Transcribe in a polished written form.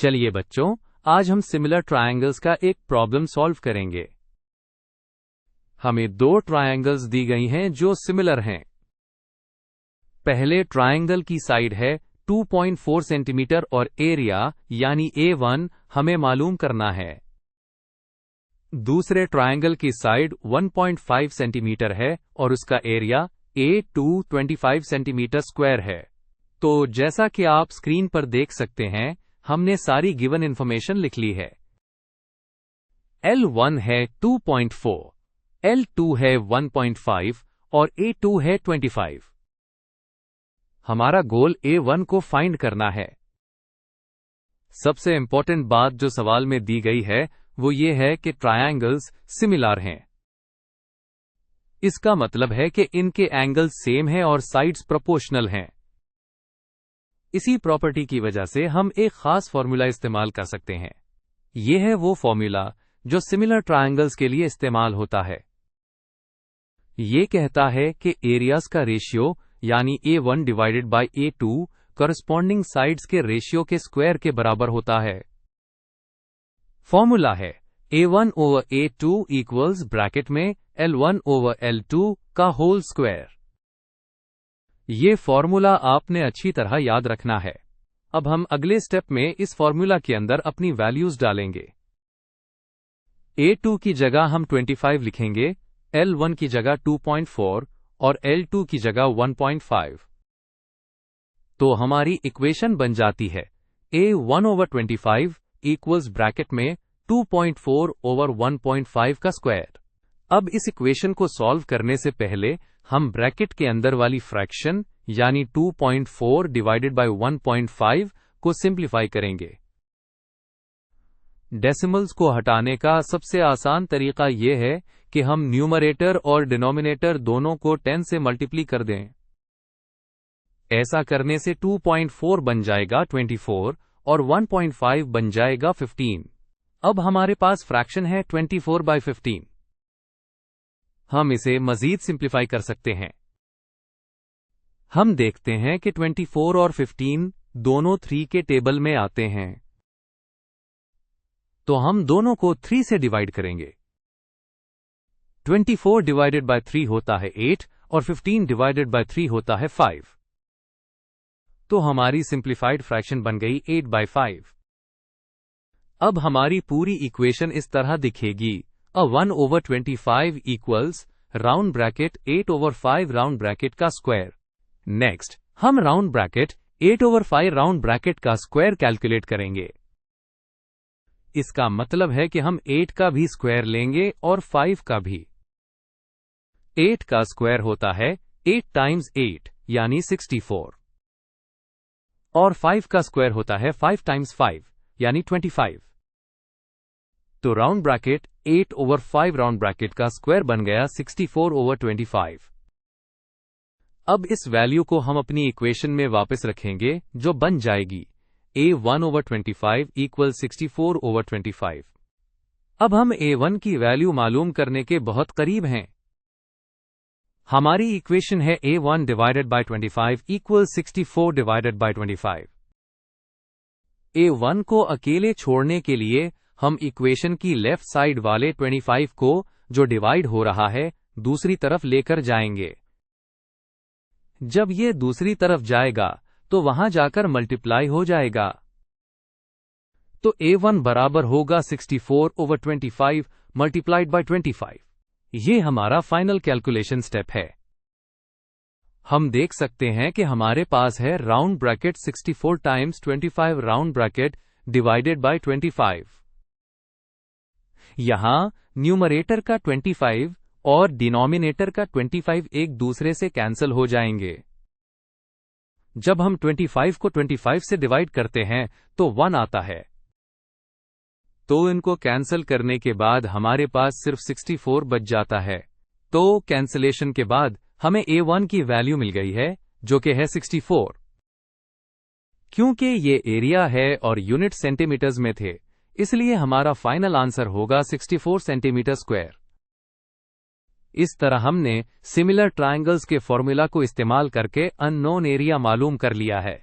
चलिए बच्चों, आज हम सिमिलर ट्रायंगल्स का एक प्रॉब्लम सॉल्व करेंगे। हमें दो ट्रायंगल्स दी गई हैं जो सिमिलर हैं। पहले ट्रायंगल की साइड है 2.4 सेंटीमीटर और एरिया यानी A1 हमें मालूम करना है। दूसरे ट्रायंगल की साइड 1.5 सेंटीमीटर है और उसका एरिया A2 25 सेंटीमीटर स्क्वायर है। तो जैसा कि आप स्क्रीन पर देख सकते हैं, हमने सारी गिवन इंफॉर्मेशन लिख ली है। L1 है 2.4, L2 है 1.5 और A2 है 25। हमारा गोल A1 को फाइंड करना है। सबसे इंपॉर्टेंट बात जो सवाल में दी गई है वो ये है कि ट्रायंगल्स सिमिलर हैं। इसका मतलब है कि इनके एंगल्स सेम हैं और साइड्स प्रोपोर्शनल हैं। इसी प्रॉपर्टी की वजह से हम एक खास फॉर्मूला इस्तेमाल कर सकते हैं। यह है वो फॉर्मूला जो सिमिलर ट्रायंगल्स के लिए इस्तेमाल होता है। यह कहता है कि एरियाज का रेशियो यानी A1 divided by A2 corresponding sides के रेशियो के स्क्वायर के बराबर होता है। फॉर्मूला है A1 over A2 equals bracket में L1 ओवर L2 का होल स्क्वायर। ये फॉर्मूला आपने अच्छी तरह याद रखना है। अब हम अगले स्टेप में इस फॉर्मूला के अंदर अपनी वैल्यूज डालेंगे। A2 की जगह हम 25 लिखेंगे, L1 की जगह 2.4 और L2 की जगह 1.5। तो हमारी इक्वेशन बन जाती है A1 ओवर 25 इक्वल्स ब्रैकेट में 2.4 ओवर 1.5 का स्क्वायर। अब इस इक्वेशन को सॉल्व करने से पहले हम ब्रैकेट के अंदर वाली फ्रैक्शन यानी 2.4 डिवाइडेड बाय 1.5 को सिंप्लीफाई करेंगे। डेसिमल्स को हटाने का सबसे आसान तरीका यह है कि हम न्यूमरेटर और डिनोमिनेटर दोनों को 10 से मल्टीप्लाई कर दें। ऐसा करने से 2.4 बन जाएगा 24 और 1.5 बन जाएगा 15। अब हमारे पास फ्रैक्शन है 24/15। हम इसे मजीद सिंप्लीफाई कर सकते हैं। हम देखते हैं कि 24 और 15 दोनों 3 के टेबल में आते हैं। तो हम दोनों को 3 से डिवाइड करेंगे। 24 डिवाइडेड बाय 3 होता है 8 और 15 डिवाइडेड बाय 3 होता है 5। तो हमारी सिंप्लीफाइड फ्रैक्शन बन गई 8/5। अब हमारी पूरी इक्वेशन इस तरह दिखेगी। 1 over 25 equals round bracket 8 over 5 round bracket का स्क्वायर। नेक्स्ट हम round bracket 8 over 5 round bracket का स्क्वायर कैलकुलेट करेंगे। इसका मतलब है कि हम 8 का भी स्क्वायर लेंगे और 5 का भी। 8 का स्क्वायर होता है 8 टाइम्स 8 यानी 64 और 5 का स्क्वायर होता है 5 टाइम्स 5 यानी 25। तो round bracket 8 over 5 round bracket का स्क्वायर बन गया 64 ओवर 25। अब इस वैल्यू को हम अपनी इक्वेशन में वापस रखेंगे जो बन जाएगी A1 ओवर 25 इक्वल 64 ओवर 25। अब हम A1 की वैल्यू मालूम करने के बहुत करीब हैं। हमारी इक्वेशन है A1 divided by 25 equal 64 divided by 25। A1 को अकेले छोड़ने के लिए हम इक्वेशन की लेफ्ट साइड वाले 25 को जो डिवाइड हो रहा है दूसरी तरफ लेकर जाएंगे। जब ये दूसरी तरफ जाएगा तो वहां जाकर मल्टीप्लाई हो जाएगा। तो A1 बराबर होगा 64 ओवर 25 मल्टीप्लाइड बाय 25। ये हमारा फाइनल कैलकुलेशन स्टेप है। हम देख सकते हैं कि हमारे पास है round bracket 64 times 25 round bracket divided by 25। यहां न्यूमरेटर का 25 और डिनोमिनेटर का 25 एक दूसरे से कैंसिल हो जाएंगे। जब हम 25 को 25 से डिवाइड करते हैं तो 1 आता है। तो इनको कैंसिल करने के बाद हमारे पास सिर्फ 64 बच जाता है। तो कैंसिलेशन के बाद हमें A1 की वैल्यू मिल गई है जो कि है 64। क्योंकि ये एरिया है और यूनिट सेंटीमीटर्स में थे, इसलिए हमारा फाइनल आंसर होगा 64 सेंटीमीटर स्क्वायर। इस तरह हमने सिमिलर ट्रायंगल्स के फॉर्मूला को इस्तेमाल करके अननोन एरिया मालूम कर लिया है।